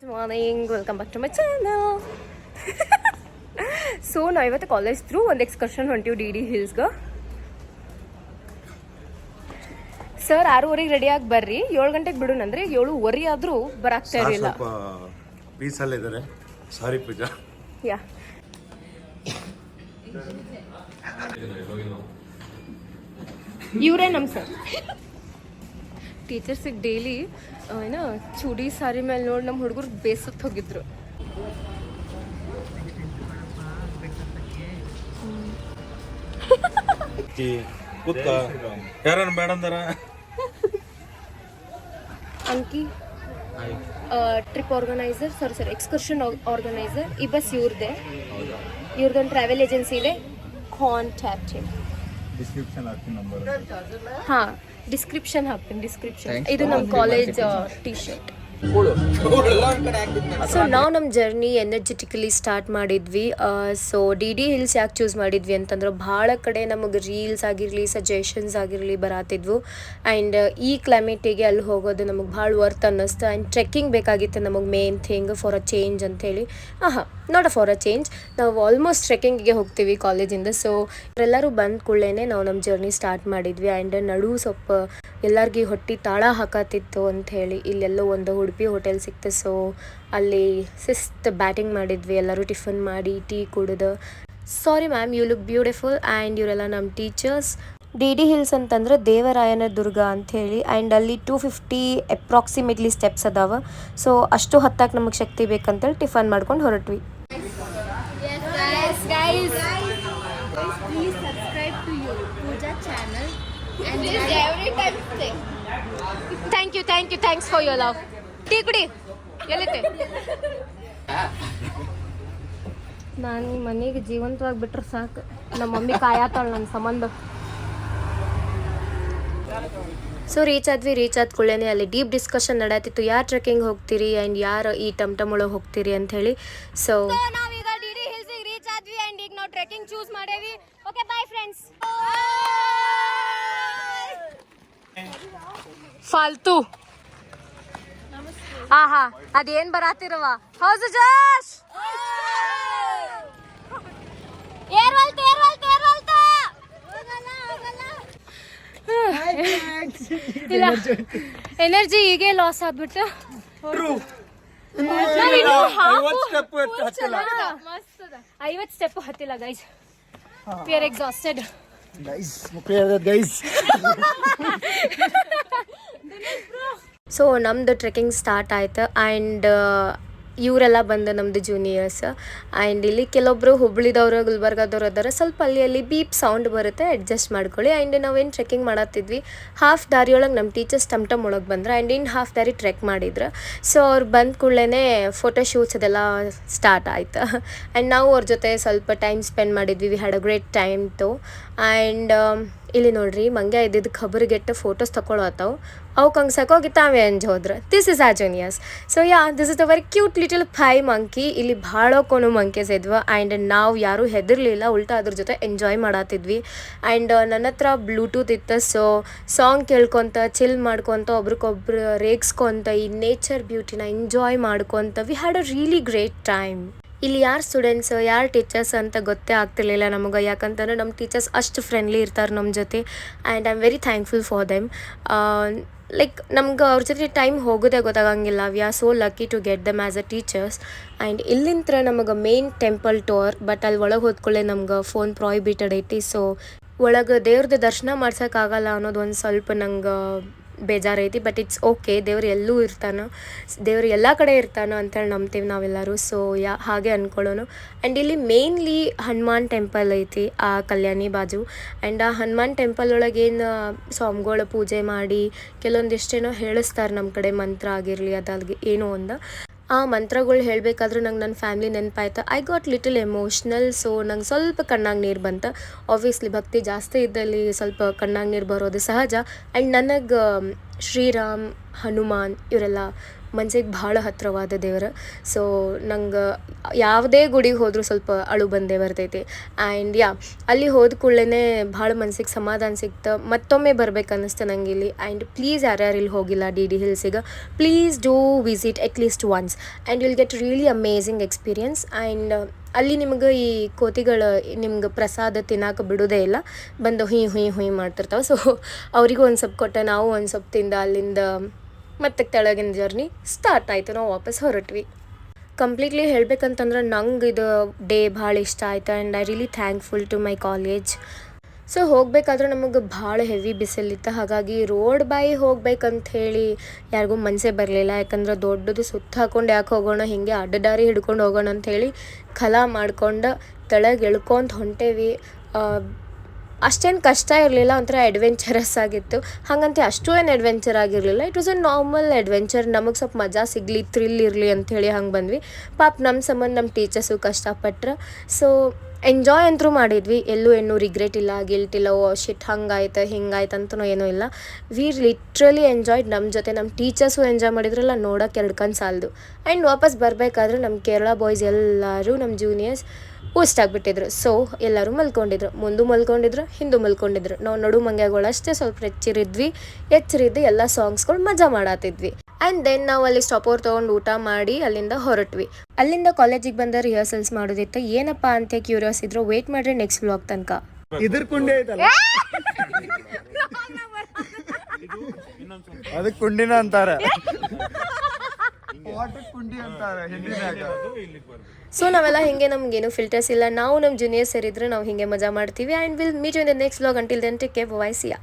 Good morning, welcome back to my channel. So ನಾವು ಇವತ್ತು college through ಒಂದು excursion ಹೊಂಟೀವಿ ಡಿ ಹಿಲ್ಸ್ಗೆ. ಸರ್ 6:30 ರೆಡಿಯಾಗಿ ಬರ್ರಿ, 7 ಗಂಟೆಗೆ ಬಿಡೋಣಂದ್ರೆ 7:15 ಆದರೂ ಬರಾಕ್ತಾ ಇರಲಿಲ್ಲ. ಪೀಸಲ್ಲಿದ್ದಾರೆ. ಸಾರಿ ಪೂಜಾ. ಯಾ ಇವರೇ ನಮ್ಮ ಸರ್. ಟೀಚರ್ಸಿಗೆ ಡೈಲಿ ಏನೋ ಚೂಡಿ ಸಾರಿ ಮೇಲೆ ನೋಡಿ ನಮ್ಮ ಹುಡುಗರು ಬೇಸತ್ತು ಹೋಗಿದ್ರು. ಯಾರನ್ನ ಬೇಡ ಅಂದಾರ ಅಂಕಿ ಟ್ರಿಪ್ ಆರ್ಗನೈಸರ್, ಸರಿ ಎಕ್ಸ್ಕರ್ಷನ್ ಆರ್ಗನೈಸರ್. ಈ ಬಸ್ ಇವ್ರದ್ದೊಂದು ಟ್ರಾವೆಲ್ ಏಜೆನ್ಸಿ ಇದೆ, ಕಾಂಟ್ಯಾಕ್ಟ್ ಹಿಮ್. ಹಾಂ, ಡಿಸ್ಕ್ರಿಪ್ಷನ್ ಹಾಕ್ತೀನಿ. ಇದು ನಮ್ಮ ಕಾಲೇಜ್ ಟಿ ಶರ್ಟ್. ಸೊ ನಾವು ನಮ್ಮ ಜರ್ನಿ ಎನರ್ಜೆಟಿಕಲಿ ಸ್ಟಾರ್ಟ್ ಮಾಡಿದ್ವಿ. ಸೊ ಡಿ ಹಿಲ್ಸ್ ಯಾಕೆ ಚೂಸ್ ಮಾಡಿದ್ವಿ ಅಂತಂದ್ರೆ ಭಾಳ ಕಡೆ ನಮಗೆ ರೀಲ್ಸ್ ಆಗಿರಲಿ, ಸಜೆಷನ್ಸ್ ಆಗಿರಲಿ ಬರಾತಿದ್ವು. ಆ್ಯಂಡ್ ಈ ಕ್ಲೈಮೇಟಿಗೆ ಅಲ್ಲಿ ಹೋಗೋದು ನಮಗೆ ಭಾಳ ವರ್ತ್ ಅನ್ನಿಸ್ತು. ಆ್ಯಂಡ್ ಟ್ರೆಕ್ಕಿಂಗ್ ಬೇಕಾಗಿತ್ತು ನಮಗೆ main thing for a change ಅಂಥೇಳಿ. ನಾಟ್ ಫಾರ್ ಅ ಚೇಂಜ್, ನಾವು ಆಲ್ಮೋಸ್ಟ್ ಟ್ರೆಕ್ಕಿಂಗಿಗೆ ಹೋಗ್ತೀವಿ ಕಾಲೇಜಿಂದ. ಸೊ ಎಲ್ಲರೂ ಬಂದ ಕೂಡಲೇ ನಾವು ನಮ್ಮ ಜರ್ನಿ ಸ್ಟಾರ್ಟ್ ಮಾಡಿದ್ವಿ. ಆ್ಯಂಡ್ ನಡುವು ಸ್ವಲ್ಪ ಎಲ್ಲರಿಗೂ ಹೊಟ್ಟೆ ತಾಳ ಹಾಕತ್ತಿತ್ತು ಅಂಥೇಳಿ ಇಲ್ಲೆಲ್ಲೋ ಒಂದು ಉಡುಪಿ ಹೋಟೆಲ್ ಸಿಕ್ತು. ಸೊ ಅಲ್ಲಿ ಬ್ಯಾಟಿಂಗ್ ಮಾಡಿದ್ವಿ, ಎಲ್ಲರೂ ಟಿಫನ್ ಮಾಡಿ ಟೀ ಕುಡಿದು. Sorry ma'am, you look beautiful. And ಇವರೆಲ್ಲ ನಮ್ಮ ಟೀಚರ್ಸ್. ಡಿ ಹಿಲ್ಸ್ ಅಂತಂದ್ರೆ ದೇವರಾಯನ ದುರ್ಗ ಅಂಥೇಳಿ. ಆ್ಯಂಡ್ ಅಲ್ಲಿ 250 ಅಪ್ರಾಕ್ಸಿಮೇಟ್ಲಿ ಸ್ಟೆಪ್ಸ್ ಅದಾವ. ಸೊ ಅಷ್ಟು ಹತ್ತಕ್ಕೆ ನಮಗೆ ಶಕ್ತಿ ಬೇಕಂತೇಳಿ ಟಿಫನ್ ಮಾಡ್ಕೊಂಡು ಹೊರಟ್ವಿ. Please subscribe to your Pooja channel and this every time thing. Thanks for your love. Tea ಕುಡಿ. ಎಲ್ಲಿತ್ತೆ ನಾನು ಈ ಮನೆಗೆ ಜೀವಂತವಾಗಿ ಬಿಟ್ರೆ ಸಾಕು. ನಮ್ಮ ಮಮ್ಮಿ ಕಾಯತ್ತಾಳ ನನ್ನ ಸಂಬಂಧ. ಸೊ ರೀಚ್ ಆದ ಕೂಡಲೇ ಅಲ್ಲಿ ಡೀಪ್ ಡಿಸ್ಕಷನ್ ನಡೆಯತ್ತಿತ್ತು, ಯಾರು ಟ್ರೆಕ್ಕಿಂಗ್ ಹೋಗ್ತೀರಿ ಆ್ಯಂಡ್ ಯಾರು ಈ ಟಮ್ ಒಳಗೆ ಹೋಗ್ತೀರಿ ಅಂಥೇಳಿ. ಸೊ ನಾವೀಗ ಡಿ ಹಿಲ್ಸಿಗೆ ರೀಚ್ ಆದ್ವಿ ಆ್ಯಂಡ್ ಈಗ ನಾವು ಟ್ರೆಕ್ಕಿಂಗ್ ಚೂಸ್ ಮಾಡೇವಿ. Okay, bye friends. ಫಾಲ್ತು ಅದೇನ್ ಬರಾತಿರವ. ಹೌದು ಜೋಶ್. ಇಲ್ಲ, ಎನರ್ಜಿ ಹೀಗೆ ಲಾಸ್ ಆಗ್ಬಿಟ್ಟು 50 ಸ್ಟೆಪ್ ಹತ್ತಿಲ್ಲ guys. We are exhausted guys. So ನಮ್ದು ಟ್ರೆಕ್ಕಿಂಗ್ ಸ್ಟಾರ್ಟ್ ಆಯ್ತು. ಆ್ಯಂಡ್ ಇವರೆಲ್ಲ ಬಂದು ನಮ್ಮದು ಜೂನಿಯರ್ಸ್. ಆ್ಯಂಡ್ ಇಲ್ಲಿ ಕೆಲವೊಬ್ಬರು ಹುಬ್ಳಿದವರು, ಗುಲ್ಬರ್ಗದವ್ರು ಅದಾರ. ಸ್ವಲ್ಪ ಅಲ್ಲಿ ಬೀಪ್ ಸೌಂಡ್ ಬರುತ್ತೆ, ಅಡ್ಜಸ್ಟ್ ಮಾಡ್ಕೊಳ್ಳಿ. ಆ್ಯಂಡ್ ನಾವೇನು ಟ್ರೆಕ್ಕಿಂಗ್ ಮಾಡತ್ತಿದ್ವಿ, ಹಾಫ್ ದಾರಿಯೊಳಗೆ ನಮ್ಮ ಟೀಚರ್ಸ್ ಟಮ್ ಒಳಗೆ ಬಂದ್ರೆ ಆ್ಯಂಡ್ ಇನ್ನು ಹಾಫ್ ದಾರಿ ಟ್ರೆಕ್ ಮಾಡಿದ್ರು. ಸೊ ಅವ್ರು ಬಂದ ಕೂಡಲೇ ಫೋಟೋ ಶೂಟ್ಸ್ ಅದೆಲ್ಲ ಸ್ಟಾರ್ಟ್ ಆಯ್ತು. ಆ್ಯಂಡ್ ನಾವು ಅವ್ರ ಜೊತೆ ಸ್ವಲ್ಪ ಟೈಮ್ ಸ್ಪೆಂಡ್ ಮಾಡಿದ್ವಿ. We had a great time too. And ಇಲ್ಲಿ ನೋಡ್ರಿ, ಮಂಗ್ಯ ಇದ್ದಿದ್ದು ಖಬರಿಗೆಟ್ಟು ಫೋಟೋಸ್ ತಗೊಳತ್ತಾವು. ಅವು ಕಂಗ್ಸಕ್ಕೋಗಿ ತಾವೇ ಹೋದ್ರೆ. This is a juniors. So this is a very cute little ಫೈ ಮಂಕಿ. ಇಲ್ಲಿ ಭಾಳ ಕೋನು ಮಂಕೀಸ್ ಇದ್ವು. ಆ್ಯಂಡ್ ನಾವು ಯಾರೂ ಹೆದರ್ಲಿಲ್ಲ, ಉಲ್ಟಾ ಅದ್ರ ಜೊತೆ ಎಂಜಾಯ್ ಮಾಡತ್ತಿದ್ವಿ. ಆ್ಯಂಡ್ ನನ್ನ ಹತ್ರ ಬ್ಲೂಟೂತ್ ಇತ್ತು. ಸೊ ಸಾಂಗ್ ಕೇಳ್ಕೊತ, ಚಿಲ್ ಮಾಡ್ಕೊತ, ಒಬ್ರಿಗೊಬ್ರು ರೇಗಿಸ್ಕೊತ, ಈ ನೇಚರ್ ಬ್ಯೂಟಿನ ಎಂಜಾಯ್ ಮಾಡ್ಕೊತ V had a really great time. ಇಲ್ಲಿ ಯಾರು ಸ್ಟೂಡೆಂಟ್ಸ್, ಯಾರು ಟೀಚರ್ಸ್ ಅಂತ ಗೊತ್ತೇ ಆಗ್ತಿರ್ಲಿಲ್ಲ ನಮಗೆ. ಯಾಕಂತಂದ್ರೆ ನಮ್ಮ ಟೀಚರ್ಸ್ ಅಷ್ಟು ಫ್ರೆಂಡ್ಲಿ ಇರ್ತಾರೆ ನಮ್ಮ ಜೊತೆ. And I am very thankful for them. Like ನಮ್ಗೆ ಅವ್ರ ಜೊತೆ ಟೈಮ್ ಹೋಗೋದೇ ಗೊತ್ತಾಗಂಗಿಲ್ಲ. We are so lucky to get them as a teachers. And ಇಲ್ಲಿಂದ ನಮಗೆ ಮೇನ್ ಟೆಂಪಲ್ ಟೂರ್, ಬಟ್ ಅಲ್ಲಿ ಒಳಗೆ ಹೋದ್ಕೊಳ್ಳೆ ನಮ್ಗೆ ಫೋನ್ ಪ್ರಾಹಿಬಿಟೆಡ್ ಐತಿ. ಸೊ ಒಳಗೆ ದೇವ್ರದ್ದು ದರ್ಶನ ಮಾಡ್ಸೋಕ್ಕಾಗಲ್ಲ ಅನ್ನೋದು ಒಂದು ಸ್ವಲ್ಪ ನಂಗೆ ಬೇಜಾರೈತಿ. ಬಟ್ ಇಟ್ಸ್ ಓಕೆ, ದೇವ್ರು ಎಲ್ಲೂ ಇರ್ತಾನೆ, ದೇವ್ರು ಎಲ್ಲ ಕಡೆ ಇರ್ತಾನೆ ಅಂತೇಳಿ ನಂಬ್ತೀವಿ ನಾವೆಲ್ಲರೂ. ಸೊ ಹಾಗೆ ಅಂದ್ಕೊಳ್ಳೋನು. ಆ್ಯಂಡ್ ಇಲ್ಲಿ ಮೇನ್ಲಿ ಹನುಮಾನ್ ಟೆಂಪಲ್ ಐತಿ ಆ ಕಲ್ಯಾಣಿ ಬಾಜು. ಆ್ಯಂಡ್ ಆ ಹನುಮಾನ್ ಟೆಂಪಲ್ ಒಳಗೇನು ಸ್ವಾಮಿಗಳು ಪೂಜೆ ಮಾಡಿ ಕೆಲವೊಂದಿಷ್ಟೇನೋ ಹೇಳಿಸ್ತಾರೆ ನಮ್ಮ ಕಡೆ, ಮಂತ್ರ ಆಗಿರಲಿ ಅದಾಗಿ ಏನೋ ಒಂದು. ಆ ಮಂತ್ರಗಳು ಹೇಳಬೇಕಾದ್ರೂ ನಂಗೆ ನನ್ನ ಫ್ಯಾಮ್ಲಿ ನೆನಪಾಯ್ತು. I got little emotional. So ನಂಗೆ ಸ್ವಲ್ಪ ಕಣ್ಣಾಗ ನೀರು ಬಂತು. ಆಬ್ವಿಯಸ್ಲಿ ಭಕ್ತಿ ಜಾಸ್ತಿ ಇದ್ದಲ್ಲಿ ಸ್ವಲ್ಪ ಕಣ್ಣಾಗ ನೀರು ಬರೋದು ಸಹಜ. ಆ್ಯಂಡ್ ನನಗೆ ಶ್ರೀರಾಮ್, ಹನುಮಾನ್ ಇವರೆಲ್ಲ ಮನ್ಸಿಗೆ ಭಾಳ ಹತ್ತಿರವಾದ ದೇವರು. ಸೊ ನಂಗೆ ಯಾವುದೇ ಗುಡಿಗೆ ಹೋದರೂ ಸ್ವಲ್ಪ ಅಳು ಬಂದೇ ಬರ್ತೈತಿ. ಆ್ಯಂಡ್ ಅಲ್ಲಿ ಹೋದ ಕೂಡಲೇ ಭಾಳ ಮನ್ಸಿಗೆ ಸಮಾಧಾನ ಸಿಕ್ತು. ಮತ್ತೊಮ್ಮೆ ಬರ್ಬೇಕು ಅನ್ನಿಸ್ತು ನಂಗೆ ಇಲ್ಲಿ. ಆ್ಯಂಡ್ ಪ್ಲೀಸ್ ಯಾರ್ಯಾರು ಇಲ್ಲಿ ಹೋಗಿಲ್ಲ ಡಿ ಡಿ ಹಿಲ್ಸಿಗೆ, please do visit at least once and will get really amazing experience. And ಅಲ್ಲಿ ನಿಮ್ಗೆ ಈ ಕೋತಿಗಳು ನಿಮ್ಗೆ ಪ್ರಸಾದ ತಿನ್ನಕ್ಕೆ ಬಿಡೋದೇ ಇಲ್ಲ, ಬಂದು ಹುಯ್ ಮಾಡ್ತಿರ್ತಾವೆ. ಸೊ ಅವರಿಗೂ ಒಂದು ಸ್ವಲ್ಪ ಕೊಟ್ಟೆ, ನಾವು ಒಂದು ಸ್ವಲ್ಪ ತಿಂದ ಅಲ್ಲಿಂದ ಮತ್ತೆ ಕೆಳಗಿನ ಜರ್ನಿ ಸ್ಟಾರ್ಟ್ ಆಯಿತು. ನಾವು ವಾಪಸ್ ಹೊರಟ್ವಿ. ಕಂಪ್ಲೀಟ್ಲಿ ಹೇಳ್ಬೇಕಂತಂದ್ರೆ ನಂಗೆ ಇದು ಡೇ ಭಾಳ ಇಷ್ಟ ಆಯ್ತು. And I really thankful to my college. So ಹೋಗಬೇಕಾದ್ರೆ ನಮಗೆ ಭಾಳ ಹೆವಿ ಬಿಸಿಲಿತ್ತು, ಹಾಗಾಗಿ ರೋಡ್ ಬಾಯಿ ಹೋಗ್ಬೇಕಂತ ಹೇಳಿ ಯಾರಿಗೂ ಮನಸ್ಸೇ ಬರಲಿಲ್ಲ. ಯಾಕಂದ್ರೆ ದೊಡ್ಡದು ಸುತ್ತ ಹಾಕ್ಕೊಂಡು ಯಾಕೆ ಹೋಗೋಣ, ಹೀಗೆ ಅಡ್ಡದಾರಿ ಹಿಡ್ಕೊಂಡು ಹೋಗೋಣ ಅಂಥೇಳಿ ಖಲಾ ಮಾಡ್ಕೊಂಡು ತೆಳಗೆ ಇಳ್ಕೊಂತ ಹೊಂಟೇವಿ. ಅಷ್ಟೇನು ಕಷ್ಟ ಇರಲಿಲ್ಲ, ಒಂಥರ ಅಡ್ವೆಂಚರಸ್ ಆಗಿತ್ತು. ಹಾಗಂತ ಅಷ್ಟೂ ಏನು ಅಡ್ವೆಂಚರ್ ಆಗಿರಲಿಲ್ಲ. It was A normal adventure. ನಮಗೆ ಸ್ವಲ್ಪ ಮಜಾ ಸಿಗಲಿ, ಥ್ರಿಲ್ ಇರಲಿ ಅಂಥೇಳಿ ಹಂಗೆ ಬಂದ್ವಿ. ಪಾಪ ನಮ್ಮ ಸಂಬಂಧ ನಮ್ಮ ಟೀಚರ್ಸು ಕಷ್ಟಪಟ್ರು. ಸೊ ಎಂಜಾಯ್ ಅಂತೂ ಮಾಡಿದ್ವಿ. ಎಲ್ಲೂ ಏನೂ ರಿಗ್ರೆಟ್ ಇಲ್ಲ, ಗಿಲ್ಟ್ ಇಲ್ಲ, ಓ ಶಿಟ್ ಹಂಗಾಯ್ತು ಹಿಂಗಾಯ್ತು ಅಂತನೂ ಏನೂ ಇಲ್ಲ. We literally enjoyed. ನಮ್ಮ ಜೊತೆ ನಮ್ಮ ಟೀಚರ್ಸು ಎಂಜಾಯ್ ಮಾಡಿದ್ರಲ್ಲ, ನೋಡೋಕೆ ಎರಡು ಕಣ್ಣು ಸಾಲದು. ಆ್ಯಂಡ್ ವಾಪಸ್ ಬರಬೇಕಾದ್ರೆ ನಮ್ಮ ಕೇರಳ ಬಾಯ್ಸ್ ಎಲ್ಲರೂ ನಮ್ಮ ಜೂನಿಯರ್ಸ್ ಊಷ್ಟಾಗ್ಬಿಟ್ಟಿದ್ರು. ಸೊ ಎಲ್ಲರೂ ಮಲ್ಕೊಂಡಿದ್ರು, ಮುಂದೂ ಮಲ್ಕೊಂಡಿದ್ರು, ಹಿಂದೂ ಮಲ್ಕೊಂಡಿದ್ರು. ನಾವು ನಡು ಮಂಗ್ಯಗಳು ಅಷ್ಟೇ ಸ್ವಲ್ಪ ಎಚ್ಚರಿದ್ದು ಎಲ್ಲ ಸಾಂಗ್ಸ್ಗಳು ಮಜಾ ಮಾಡತ್ತಿದ್ವಿ. ಆ್ಯಂಡ್ ದೆನ್ ನಾವು ಅಲ್ಲಿ ಸ್ಟಾಪ್ ಓವರ್ ತೊಗೊಂಡು ಊಟ ಮಾಡಿ ಅಲ್ಲಿಂದ ಹೊರಟ್ವಿ. ಅಲ್ಲಿಂದ ಕಾಲೇಜಿಗೆ ಬಂದ ರಿಹರ್ಸಲ್ಸ್ ಮಾಡೋದಿತ್ತು. ಏನಪ್ಪ ಅಂತ ಕ್ಯೂರಿಯಸ್ ಇದ್ರು, ವೇಟ್ ಮಾಡ್ರಿ ನೆಕ್ಸ್ಟ್ ವ್ಲಾಗ್ ತನಕ. ಇದ್ರ ಕುಂಡಿ ಐತಲ್ಲ, ಅದಕ್ಕೆ ಕುಂಡಿನ ಅಂತಾರೆ, ವಾಟರ್ ಕುಂಡಿ ಅಂತಾರೆ ಹಿಂದಿನಾಗ. ಸೊ ನಾವೆಲ್ಲ ಹಿಂಗೆ, ನಮಗೇನು ಫಿಲ್ಟರ್ಸ್ ಇಲ್ಲ, ನಾವು ನಮ್ಮ ಜೂನಿಯರ್ಸ್ ಸೇರಿದ್ರೆ ನಾವು ಹಿಂಗೆ ಮಜಾ ಮಾಡ್ತೀವಿ. And will meet you in the next vlog. Until then take care, bye, see yeah.